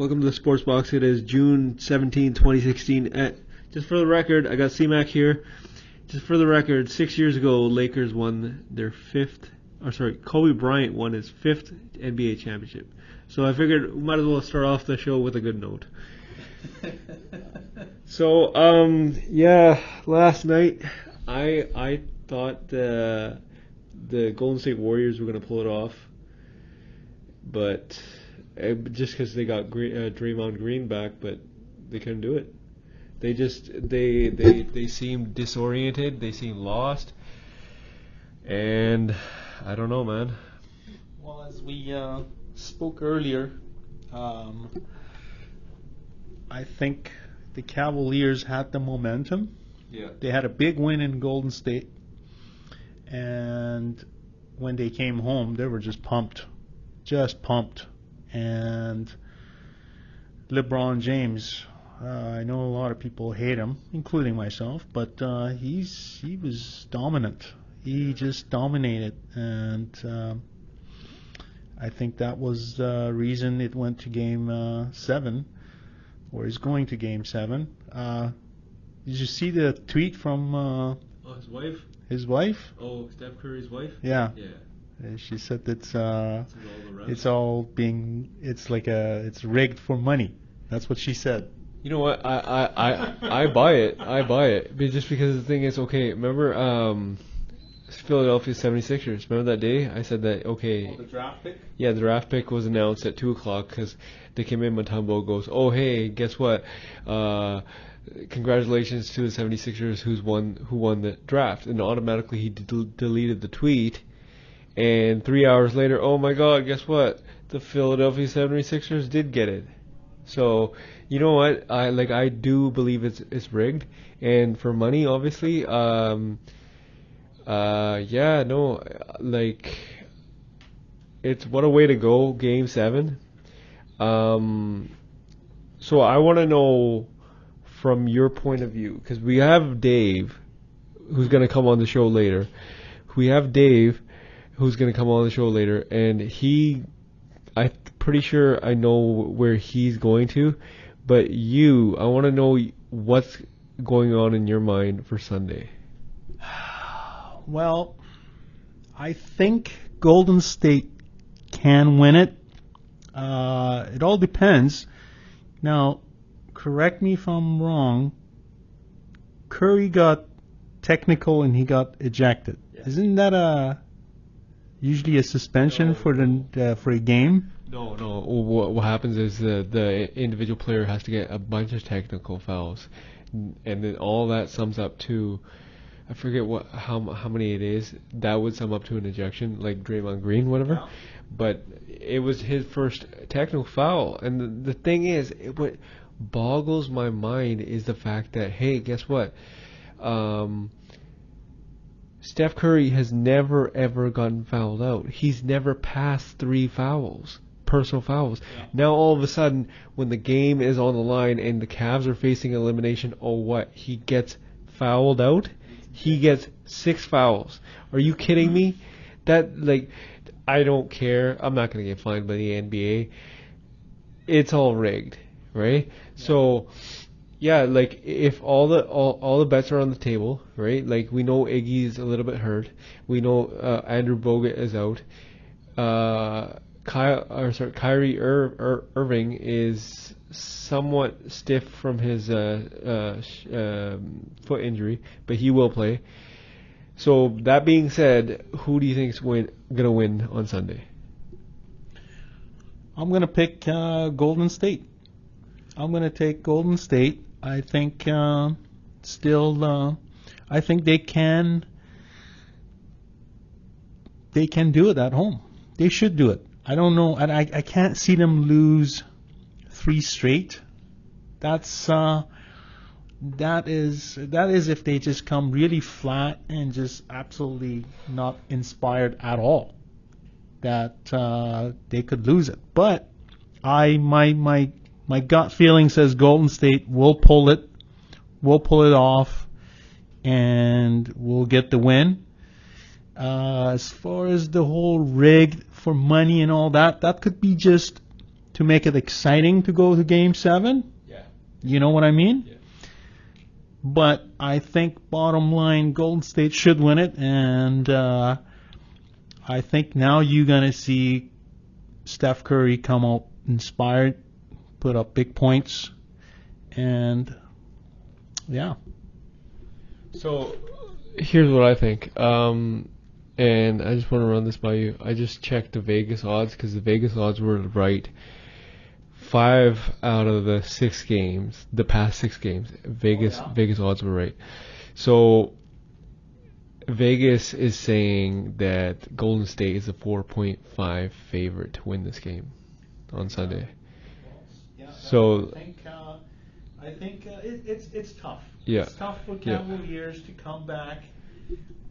Welcome to the Sports Box. It is June 17, 2016. Just for the record, I got C-Mac here. Just for the record, 6 years ago, Lakers won their Kobe Bryant won his 5th NBA championship. So I figured we might as well start off the show with a good note. So, last night I thought the Golden State Warriors were going to pull it off, but just because they got Draymond Green back, but they couldn't do it. They seemed disoriented. They seemed lost, and I don't know, man. Well, as we spoke earlier, I think the Cavaliers had the momentum. Yeah. They had a big win in Golden State, and when they came home, they were just pumped. And LeBron James, I know a lot of people hate him, including myself, but he was dominant. He just dominated, and I think that was the reason it went to Game 7, or is going to Game 7. Did you see the tweet from His wife? His wife? Oh, Steph Curry's wife? Yeah. Yeah. She said it's rigged for money. That's what she said. You know what? I buy it. I buy it. But just because the thing is, okay, remember Philadelphia 76ers? Remember that day? I said that, okay. Oh, the draft pick? Yeah, the draft pick was announced at 2 o'clock because they came in. Bontemps goes, oh, hey, guess what? Congratulations to the 76ers who won the draft. And automatically he deleted the tweet. And 3 hours later, oh my God, guess what? The Philadelphia 76ers did get it. So, you know what? I do believe it's rigged, and for money, obviously. It's what a way to go, Game 7. So I want to know from your point of view, because we have Dave, who's going to come on the show later. And I'm pretty sure I know where he's going to, but I want to know what's going on in your mind for Sunday. Well, I think Golden State can win it. It all depends. Now, correct me if I'm wrong. Curry got technical and he got ejected. Yeah. Isn't that usually a suspension for a game? No. What happens is the individual player has to get a bunch of technical fouls, and then all that sums up to, I forget how many it is. That would sum up to an ejection, like Draymond Green, whatever. Yeah. But it was his first technical foul, and the thing is, what boggles my mind is the fact that, hey, guess what? Steph Curry has never ever gotten fouled out. He's never passed 3 fouls, personal fouls. Yeah. Now all of a sudden, when the game is on the line and the Cavs are facing elimination, he gets fouled out? He gets 6 fouls. Are you kidding me? I don't care. I'm not going to get fined by the NBA. It's all rigged, right? Yeah. So, yeah, if all the bets are on the table, right? Like, we know Iggy's a little bit hurt. We know Andrew Bogut is out. Kyrie Irving is somewhat stiff from his foot injury, but he will play. So that being said, who do you think is going to win on Sunday? I'm going to pick Golden State. I'm going to take Golden State. I think I think they can do it at home. They should do it. I don't know. I can't see them lose 3 straight. That is if they just come really flat and just absolutely not inspired at all. That they could lose it. But my gut feeling says Golden State will pull it off, and we'll get the win. As far as the whole rigged for money and all that, that could be just to make it exciting to go to Game 7. Yeah. You know what I mean? Yeah. But I think bottom line, Golden State should win it, and I think now you're gonna see Steph Curry come out inspired, put up big points, and yeah. So here's what I think, and I just want to run this by you. I just checked the Vegas odds because the Vegas odds were right. 5 out of the 6 games, the past 6 games, Vegas odds were right. So Vegas is saying that Golden State is a 4.5 favorite to win this game on Sunday. Yeah, so I think it's tough. Yeah. It's tough for Cavaliers to come back.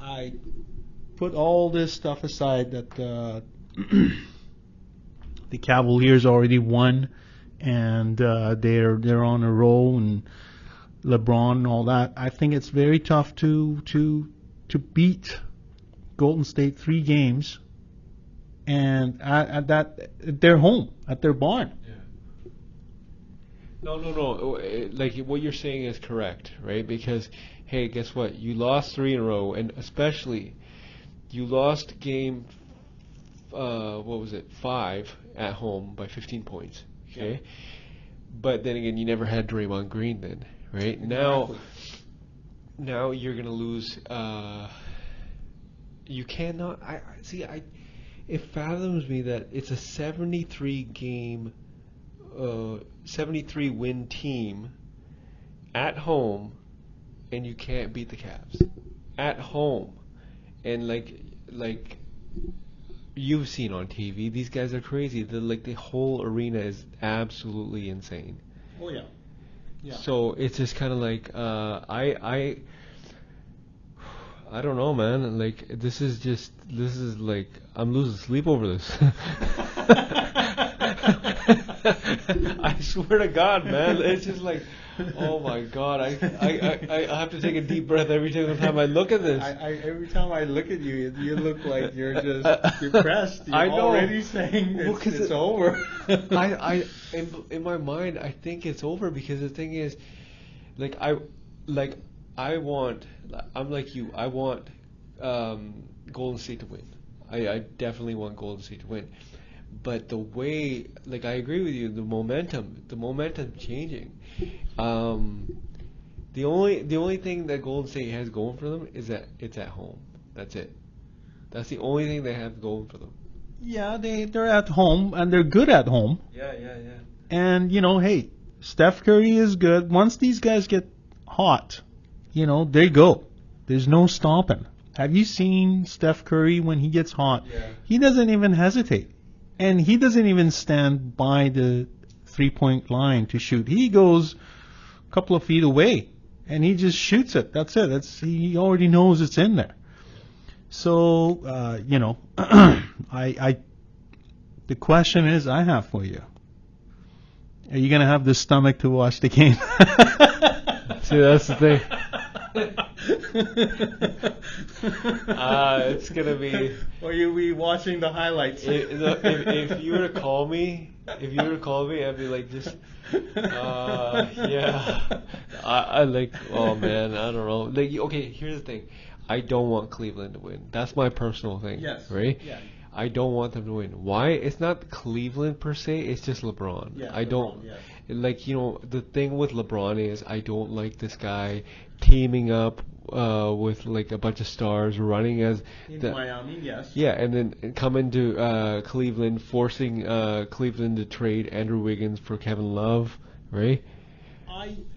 I put all this stuff aside that the Cavaliers already won, and they're on a roll, and LeBron and all that. I think it's very tough to beat Golden State 3 games, and at their home, at their barn. No. Like what you're saying is correct, right? Because hey, guess what? You lost 3 in a row, and especially you lost game 5 at home by 15 points. Okay, Yeah. but then again, you never had Draymond Green then, right? Exactly. Now you're gonna lose. You cannot. It fathoms me that it's a 73 win team at home, and you can't beat the Cavs at home, and like you've seen on TV, these guys are crazy. The whole arena is absolutely insane. Oh yeah. Yeah. So it's just kind of like I don't know, man. Like this is like I'm losing sleep over this. I swear to God, man. It's just like, oh my God. I have to take a deep breath every single time I look at this. Every time I look at you, you look like you're just depressed. You're I know. already saying it's over. In my mind, I think it's over because the thing is, I'm like you. I want Golden State to win. I definitely want Golden State to win. But the way, I agree with you, the momentum changing. The only thing that Golden State has going for them is that it's at home. That's it. That's the only thing they have going for them. Yeah, they're at home, and they're good at home. Yeah. And, hey, Steph Curry is good. Once these guys get hot, they go. There's no stopping. Have you seen Steph Curry when he gets hot? Yeah. He doesn't even hesitate. And he doesn't even stand by the three-point line to shoot. He goes a couple of feet away, and he just shoots it. That's it. He already knows it's in there. So, the question is I have for you. Are you going to have the stomach to watch the game? See, that's the thing. It's gonna be. Or you'll be watching the highlights. If you were to call me, I'd be like, just, yeah. I like, oh man, I don't know. Okay, here's the thing. I don't want Cleveland to win. That's my personal thing. Yes. Right? Yeah. I don't want them to win. Why? It's not Cleveland per se. It's just LeBron. Yeah, I don't. LeBron, yeah. The thing with LeBron is I don't like this guy teaming up with a bunch of stars running as in Miami, yes. Yeah, and then coming to Cleveland, forcing Cleveland to trade Andrew Wiggins for Kevin Love, right?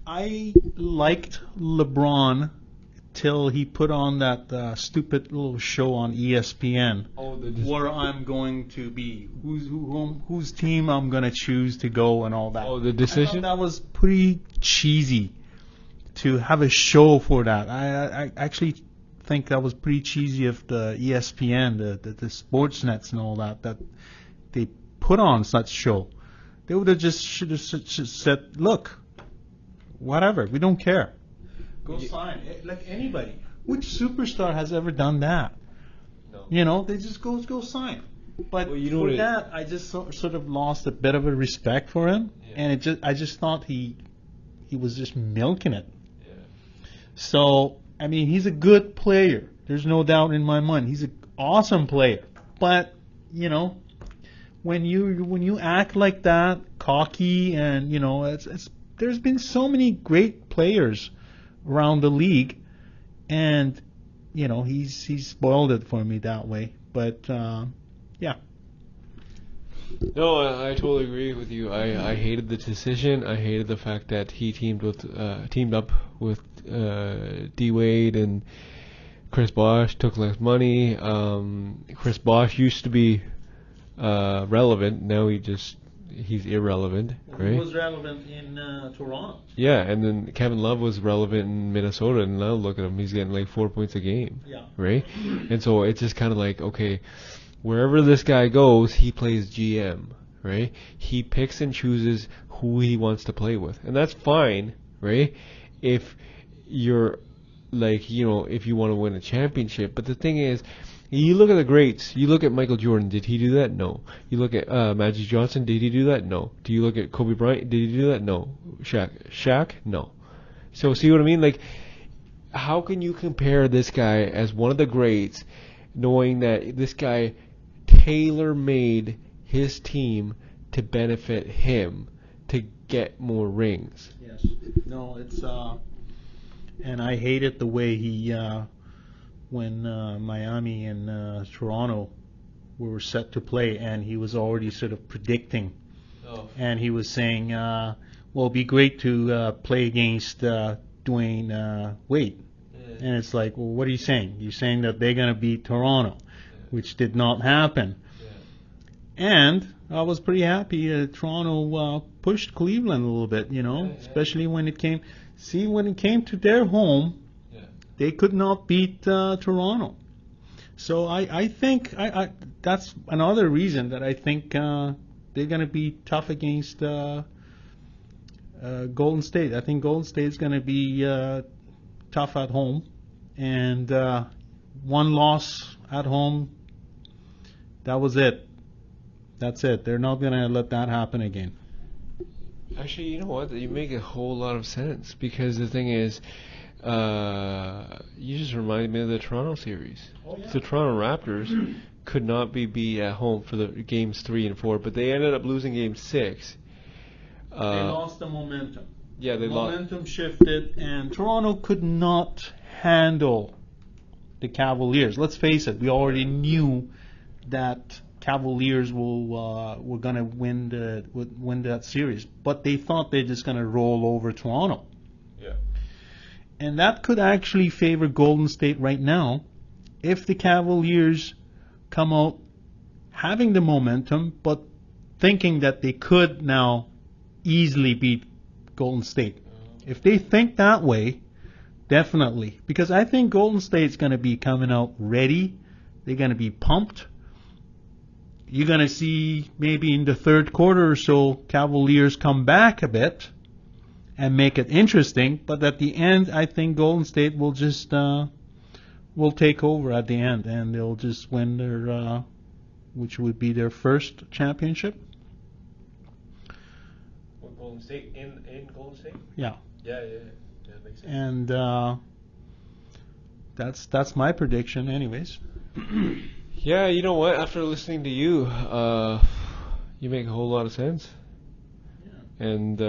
I liked LeBron till he put on that stupid little show on ESPN where I'm going to be, whose team I'm going to choose to go and all that. Oh, the decision? I thought that was pretty cheesy to have a show for that. I actually think that was pretty cheesy of the ESPN, the sports nets and all that they put on such show. They would have should have said, look, whatever, we don't care. Go sign. Like anybody. Which superstar has ever done that? No. They just go sign. But Well, you know for what that, I just sort of lost a bit of a respect for him, and I just thought he was just milking it. Yeah. So I mean, he's a good player. There's no doubt in my mind. He's an awesome player. But you know, when you act like that, cocky, and you know, there's been so many great players around the league, and you know, he's spoiled it for me that way. But yeah. No, I totally agree with you. I hated the decision. I hated the fact that he teamed up with D Wade and Chris Bosh, took less money. Chris Bosh used to be relevant. Now he's irrelevant, right? He was relevant in Toronto. Yeah, and then Kevin Love was relevant in Minnesota, and now look at him. He's getting like 4 points a game, right? And so it's just kind of like, okay, wherever this guy goes, he plays GM, right? He picks and chooses who he wants to play with, and that's fine, right? If you're like, you know, if you want to win a championship. But the thing is, you look at the greats. You look at Michael Jordan. Did he do that? No. You look at Magic Johnson. Did he do that? No. Do you look at Kobe Bryant? Did he do that? No. Shaq? No. So see what I mean? Like, how can you compare this guy as one of the greats, knowing that this guy tailor-made his team to benefit him to get more rings? Yes. No, it's and I hated the way he when Miami and Toronto were set to play, and he was already sort of predicting, and he was saying, "Well, it'd be great to play against Dwayne Wade." And it's like, well, what are you saying? You're saying that they're going to beat Toronto, which did not happen. And I was pretty happy Toronto pushed Cleveland a little bit, you know, especially when it came. See, when it came to their home, they could not beat Toronto. So I think that's another reason that I think they're going to be tough against Golden State. I think Golden State's going to be tough at home, and one loss at home, that was it. That's it. They're not going to let that happen again. Actually, you know what? You make a whole lot of sense, because the thing is, you just reminded me of the Toronto series. The Toronto Raptors could not be beat at home for the games 3 and 4, but they ended up losing game 6. They lost the momentum. Yeah, they lost. Momentum shifted, and Toronto could not handle the Cavaliers. Let's face it, we already knew that Cavaliers were going to win that series, but they thought they're just going to roll over Toronto. Yeah. And that could actually favor Golden State right now if the Cavaliers come out having the momentum, but thinking that they could now easily beat Golden State. If they think that way, definitely. Because I think Golden State's going to be coming out ready. They're going to be pumped. You're going to see maybe in the third quarter or so, Cavaliers come back a bit and make it interesting. But at the end, I think Golden State will just will take over at the end, and they'll just win their, which would be their first championship. Golden State in Golden State? Yeah. Yeah, that makes sense. And that's my prediction, anyways. Yeah, you know what? After listening to you, you make a whole lot of sense. Yeah. And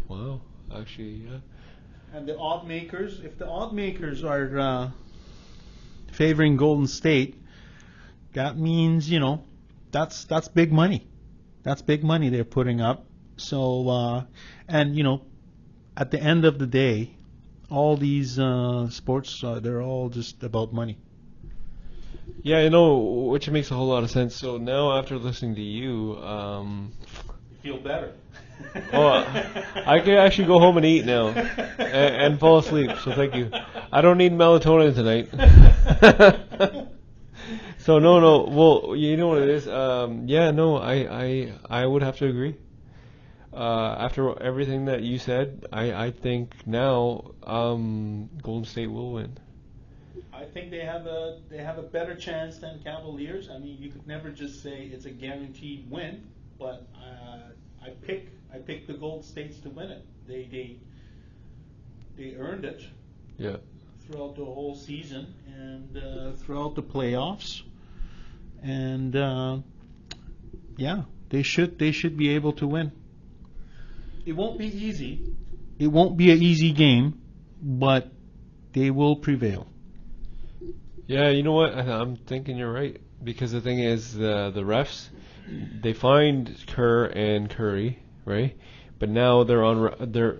wow, actually, yeah. And the odd makers, if the odd makers are favoring Golden State, that means, you know, that's big money. That's big money they're putting up. So, and you know, at the end of the day, all these sports, they're all just about money. Yeah, you know, which makes a whole lot of sense. So now, after listening to you, You feel better. I can actually go home and eat now and fall asleep. So thank you. I don't need melatonin tonight. So no. Well, you know what it is. Yeah, no. I would have to agree. After everything that you said, I think now Golden State will win. I think they have a better chance than Cavaliers. I mean, you could never just say it's a guaranteed win, but I pick the Golden States to win it. They earned it. Yeah. Throughout the whole season and throughout the playoffs, and yeah, they should be able to win. It won't be easy. It won't be an easy game, but they will prevail. Yeah, you know what? I'm thinking you're right because the thing is, the refs, they fined Kerr and Curry, right? But now they're.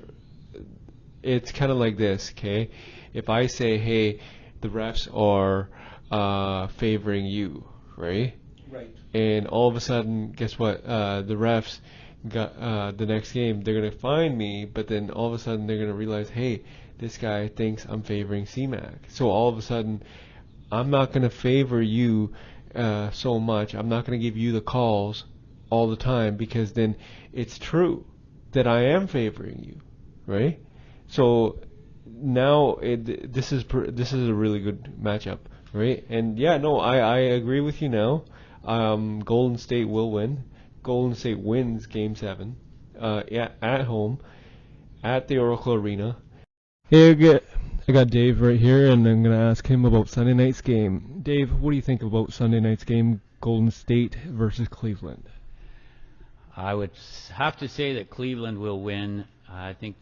It's kind of like this, okay? If I say, hey, the refs are favoring you, right? Right. And all of a sudden, guess what? The refs got the next game. They're gonna fine me, but then all of a sudden they're gonna realize, hey, this guy thinks I'm favoring CMAC. So all of a sudden, I'm not gonna favor you so much. I'm not gonna give you the calls all the time because then it's true that I am favoring you, right? So now this is a really good matchup, right? And yeah, no, I agree with you now. Golden State will win. Golden State wins Game 7, yeah, at home, at the Oracle Arena. Hey, I got Dave right here, and I'm gonna ask him about Sunday night's game. Dave, what do you think about Sunday night's game, Golden State versus Cleveland? I would have to say that Cleveland will win. I think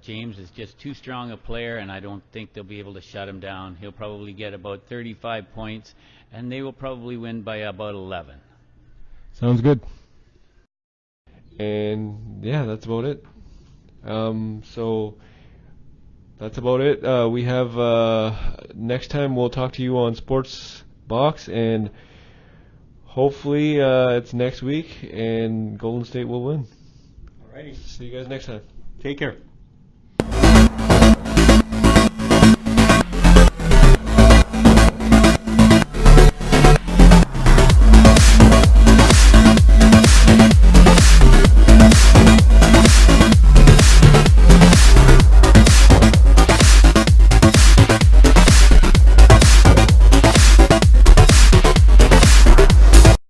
James is just too strong a player, and I don't think they'll be able to shut him down. He'll probably get about 35 points, and they will probably win by about 11. Sounds good. And yeah, that's about it. So that's about it. We have next time we'll talk to you on Sports Box, and hopefully it's next week, and Golden State will win. Alrighty. See you guys next time. Take care.